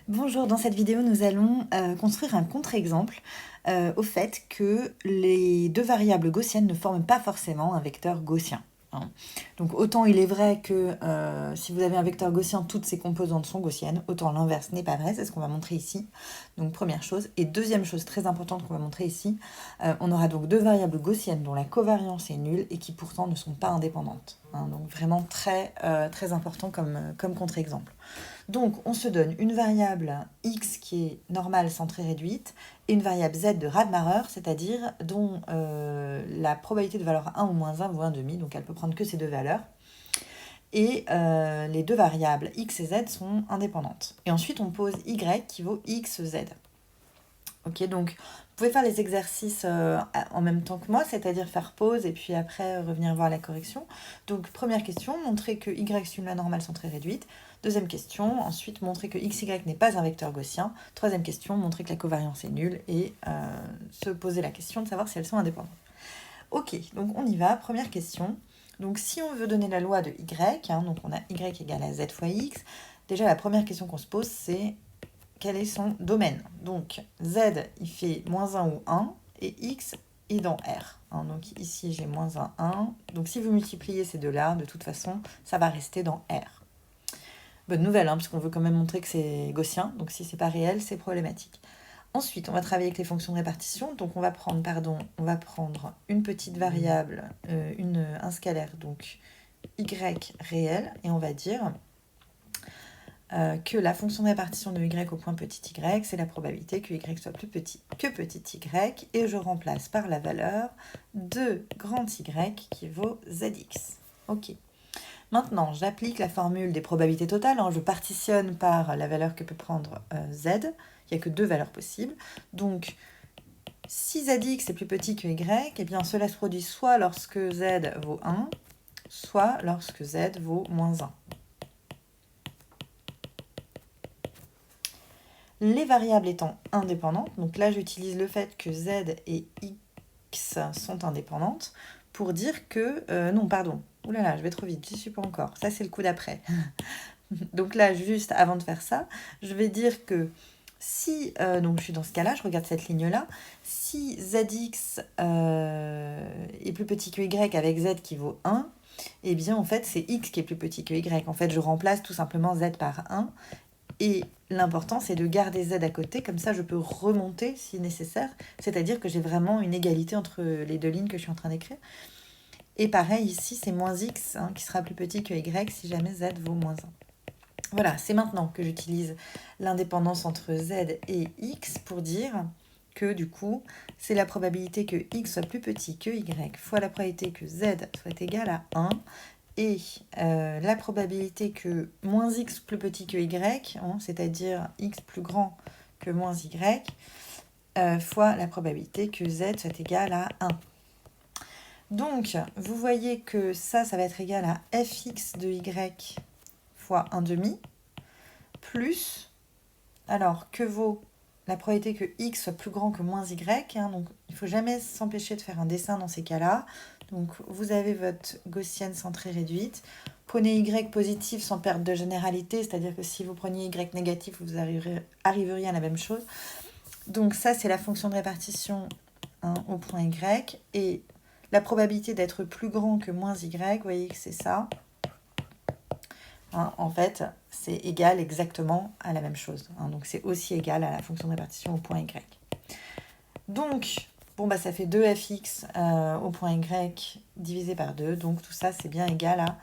Bonjour, dans cette vidéo, nous allons construire un contre-exemple au fait que les deux variables gaussiennes ne forment pas forcément un vecteur gaussien, hein. Donc autant il est vrai que si vous avez un vecteur gaussien, toutes ses composantes sont gaussiennes, autant l'inverse n'est pas vrai, c'est ce qu'on va montrer ici. Donc première chose. Et deuxième chose très importante qu'on va montrer ici, on aura donc deux variables gaussiennes dont la covariance est nulle et qui pourtant ne sont pas indépendantes, hein. Donc vraiment très important comme contre-exemple. Donc, on se donne une variable x qui est normale centrée réduite et une variable z de Radmacher, c'est-à-dire dont la probabilité de valeur 1 ou moins 1 vaut 1,5, donc elle peut prendre que ces deux valeurs. Et les deux variables x et z sont indépendantes. Et ensuite, on pose y qui vaut xz. Ok, donc vous pouvez faire les exercices en même temps que moi, c'est-à-dire faire pause et puis après revenir voir la correction. Donc première question, montrer que y suit une loi normale centrée réduite. Deuxième question, ensuite montrer que xy n'est pas un vecteur gaussien. Troisième question, montrer que la covariance est nulle et se poser la question de savoir si elles sont indépendantes. Ok, donc on y va, première question. Donc si on veut donner la loi de y, hein, donc on a y égale à z fois x, déjà la première question qu'on se pose c'est quel est son domaine. Donc z, il fait moins 1 ou 1, et x est dans R, hein. Donc ici, j'ai moins 1, 1. Donc si vous multipliez ces deux-là, de toute façon, ça va rester dans R. Bonne nouvelle, hein, puisqu'on veut quand même montrer que c'est gaussien. Donc si c'est pas réel, c'est problématique. Ensuite, on va travailler avec les fonctions de répartition. Donc on va prendre une petite variable, un scalaire, donc y réel, et on va dire que la fonction de répartition de y au point petit y, c'est la probabilité que y soit plus petit que petit y, et je remplace par la valeur de grand y qui vaut zx. Ok. Maintenant, j'applique la formule des probabilités totales, hein. Je partitionne par la valeur que peut prendre z. Il n'y a que deux valeurs possibles. Donc, si zx est plus petit que y, eh bien cela se produit soit lorsque z vaut 1, soit lorsque z vaut moins 1. Les variables étant indépendantes, donc là j'utilise le fait que z et x sont indépendantes pour dire que... non, pardon. Ouh là là, je vais trop vite, j'y suis pas encore. Ça, c'est le coup d'après. Donc là, juste avant de faire ça, je vais dire que si... donc je suis dans ce cas-là, je regarde cette ligne-là. Si zx est plus petit que y avec z qui vaut 1, eh bien en fait, c'est x qui est plus petit que y. En fait, je remplace tout simplement z par 1. Et l'important, c'est de garder z à côté, comme ça je peux remonter si nécessaire, c'est-à-dire que j'ai vraiment une égalité entre les deux lignes que je suis en train d'écrire. Et pareil, ici, c'est moins x, hein, qui sera plus petit que y si jamais z vaut moins 1. Voilà, c'est maintenant que j'utilise l'indépendance entre z et x pour dire que du coup, c'est la probabilité que x soit plus petit que y fois la probabilité que z soit égal à 1 et la probabilité que moins x plus petit que y, hein, c'est-à-dire x plus grand que moins y, fois la probabilité que z soit égal à 1. Donc, vous voyez que ça va être égal à fx de y fois 1,5 plus, alors, que vaut la probabilité que x soit plus grand que moins y, hein, donc il ne faut jamais s'empêcher de faire un dessin dans ces cas-là. Donc vous avez votre gaussienne centrée réduite. Prenez y positif sans perte de généralité, c'est-à-dire que si vous preniez y négatif, vous arriveriez à la même chose. Donc ça, c'est la fonction de répartition, hein, au point y. Et la probabilité d'être plus grand que moins y, vous voyez que c'est ça. Hein, en fait, c'est égal exactement à la même chose, hein, donc c'est aussi égal à la fonction de répartition au point y. Donc, bon, bah, ça fait 2fx au point y divisé par 2. Donc tout ça, c'est bien égal à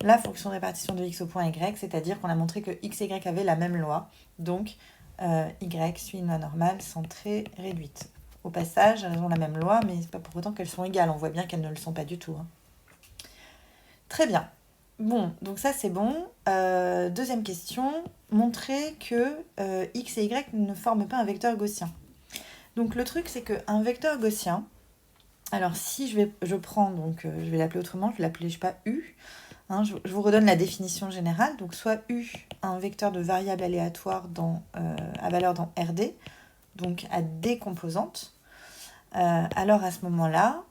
la fonction de répartition de x au point y, c'est-à-dire qu'on a montré que x et y avaient la même loi. Donc, y suit une loi normale centrée réduite. Au passage, elles ont la même loi, mais c'est pas pour autant qu'elles sont égales. On voit bien qu'elles ne le sont pas du tout, hein. Très bien. Bon, donc ça c'est bon. Deuxième question, montrer que x et y ne forment pas un vecteur gaussien. Donc le truc c'est qu'un vecteur gaussien, alors si je prends, donc je vais l'appeler autrement, je vais l'appeler, je sais pas, u. Hein, je vous redonne la définition générale. Donc soit u, un vecteur de variable aléatoire à valeur dans Rd, donc à d composantes. Alors à ce moment-là,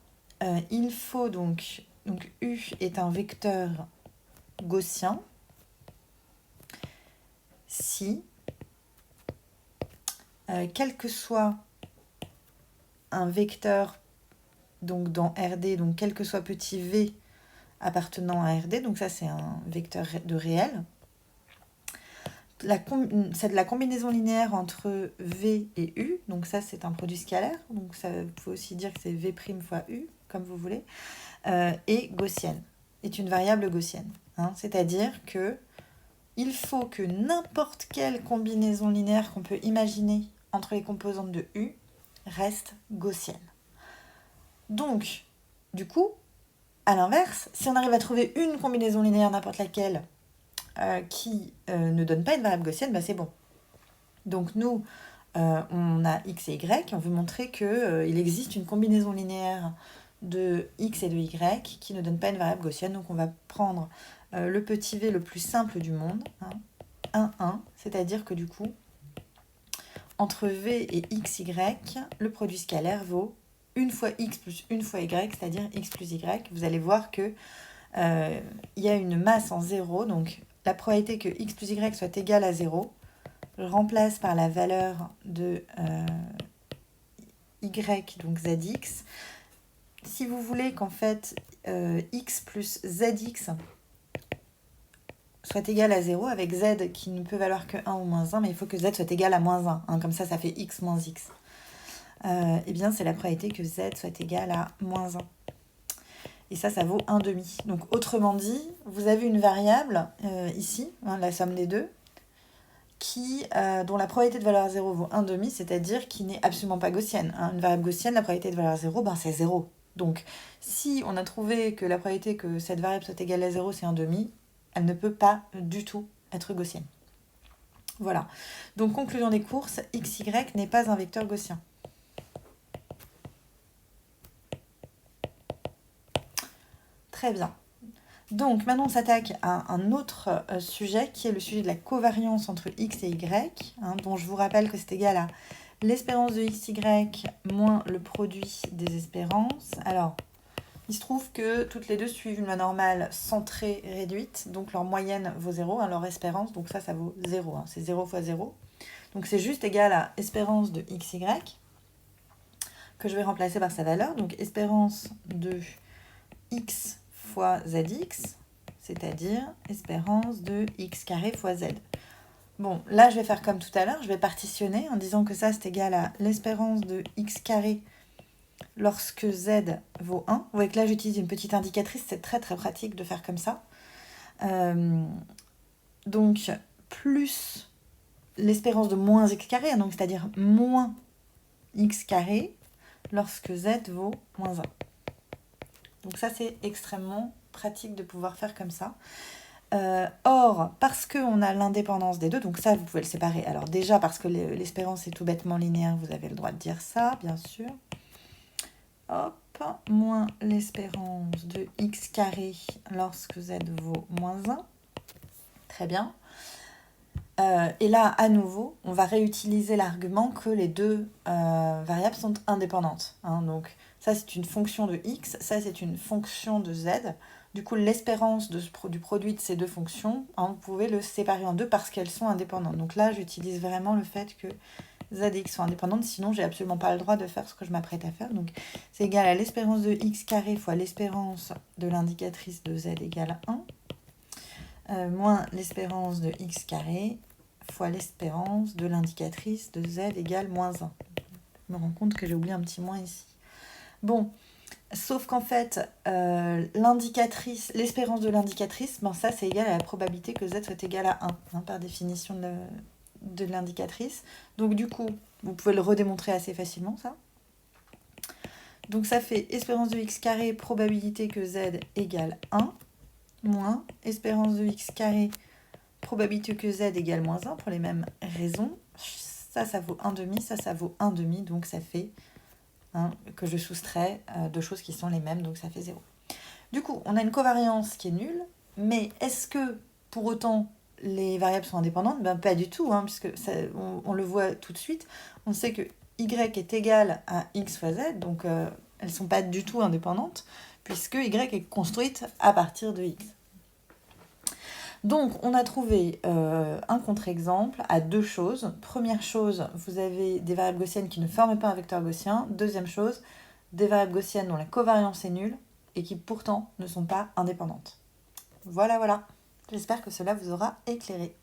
il faut donc u est un vecteur gaussien si quel que soit un vecteur donc dans RD, donc quel que soit petit v appartenant à RD, donc ça c'est un vecteur de réel, c'est de la combinaison linéaire entre V et U, donc ça c'est un produit scalaire, donc ça, vous pouvez aussi dire que c'est V' fois U, comme vous voulez, et gaussienne, est une variable gaussienne. Hein, c'est-à-dire que il faut que n'importe quelle combinaison linéaire qu'on peut imaginer entre les composantes de U reste gaussienne. Donc, du coup, à l'inverse, si on arrive à trouver une combinaison linéaire n'importe laquelle qui ne donne pas une variable gaussienne, bah c'est bon. Donc nous, on a x et y, on veut montrer qu'il existe une combinaison linéaire de x et de y qui ne donne pas une variable gaussienne. Donc on va prendre le petit v le plus simple du monde, hein, 1, 1, c'est-à-dire que du coup, entre v et xy, le produit scalaire vaut une fois x plus une fois y, c'est-à-dire x plus y. Vous allez voir que y a une masse en 0, donc la probabilité que x plus y soit égale à 0, je remplace par la valeur de y, donc zx. Si vous voulez qu'en fait x plus zx soit égal à 0, avec z qui ne peut valoir que 1 ou moins 1, mais il faut que z soit égal à moins 1, hein, comme ça fait x moins x. Eh bien, c'est la probabilité que z soit égal à moins 1. Et ça vaut 1 demi. Donc, autrement dit, vous avez une variable, ici, hein, la somme des deux, dont la probabilité de valeur 0 vaut 1 demi, c'est-à-dire qui n'est absolument pas gaussienne. Hein. Une variable gaussienne, la probabilité de valeur 0, c'est 0. Donc, si on a trouvé que la probabilité que cette variable soit égale à 0, c'est 1 demi, elle ne peut pas du tout être gaussienne. Voilà. Donc, conclusion des courses, xy n'est pas un vecteur gaussien. Très bien. Donc, maintenant, on s'attaque à un autre sujet, qui est le sujet de la covariance entre x et y, hein, dont je vous rappelle que c'est égal à l'espérance de xy moins le produit des espérances. Alors, il se trouve que toutes les deux suivent une loi normale centrée réduite, donc leur moyenne vaut 0, hein, leur espérance, donc ça vaut 0, hein, c'est 0 fois 0. Donc, c'est juste égal à espérance de xy, que je vais remplacer par sa valeur, donc espérance de x fois zx, c'est-à-dire espérance de x carré fois z. Bon, là, je vais faire comme tout à l'heure, je vais partitionner en disant que ça, c'est égal à l'espérance de x carré lorsque z vaut 1. Vous voyez que là, j'utilise une petite indicatrice, c'est très très pratique de faire comme ça. Donc, plus l'espérance de moins x carré, donc c'est-à-dire moins x carré lorsque z vaut moins 1. Donc ça, c'est extrêmement pratique de pouvoir faire comme ça. Or, parce qu'on a l'indépendance des deux, donc ça, vous pouvez le séparer. Alors déjà, parce que l'espérance est tout bêtement linéaire, vous avez le droit de dire ça, bien sûr. Hop, moins l'espérance de x carré lorsque z vaut moins 1. Très bien. Et là, à nouveau, on va réutiliser l'argument que les deux variables sont indépendantes. Hein, donc, ça, c'est une fonction de x, ça, c'est une fonction de z. Du coup, l'espérance du produit de ces deux fonctions, hein, vous pouvez le séparer en deux parce qu'elles sont indépendantes. Donc là, j'utilise vraiment le fait que z et x sont indépendantes, sinon, j'ai absolument pas le droit de faire ce que je m'apprête à faire. Donc, c'est égal à l'espérance de x carré fois l'espérance de l'indicatrice de z égale 1, moins l'espérance de x carré fois l'espérance de l'indicatrice de z égale moins 1. Je me rends compte que j'ai oublié un petit moins ici. Bon, sauf qu'en fait, l'espérance de l'indicatrice, ça c'est égal à la probabilité que z soit égal à 1, hein, par définition de l'indicatrice. Donc du coup, vous pouvez le redémontrer assez facilement, ça. Donc ça fait espérance de x carré, probabilité que z égale 1, moins espérance de x carré, probabilité que z égale moins 1 pour les mêmes raisons. Ça vaut 1 demi, ça vaut 1 demi, donc ça fait que je soustrais deux choses qui sont les mêmes, donc ça fait 0. Du coup, on a une covariance qui est nulle, mais est-ce que pour autant les variables sont indépendantes ? Pas du tout, hein, puisque on le voit tout de suite. On sait que y est égal à x fois z, donc elles ne sont pas du tout indépendantes, puisque y est construite à partir de x. Donc, on a trouvé un contre-exemple à deux choses. Première chose, vous avez des variables gaussiennes qui ne forment pas un vecteur gaussien. Deuxième chose, des variables gaussiennes dont la covariance est nulle et qui pourtant ne sont pas indépendantes. Voilà, voilà. J'espère que cela vous aura éclairé.